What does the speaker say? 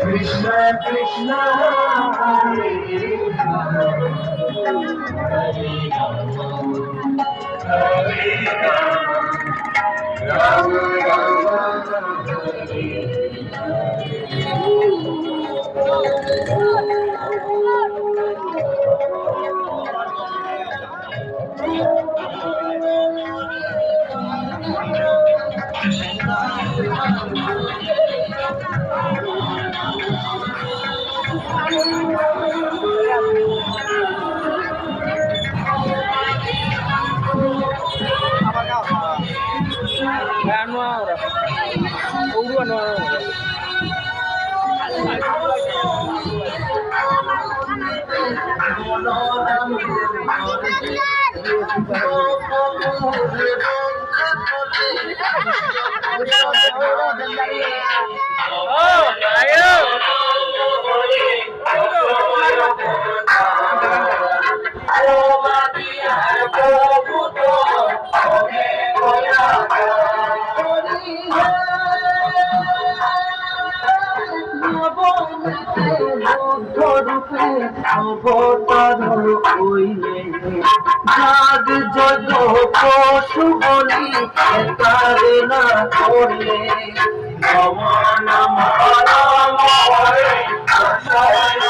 Krishna Krishna Hare Hare Hare Rama Rama Hare Anu ahora. Uru anu ahora. Oh, ayo. জাগ jug পশু বলি তারে না করলে নম নম নম হরে কৃষ্ণ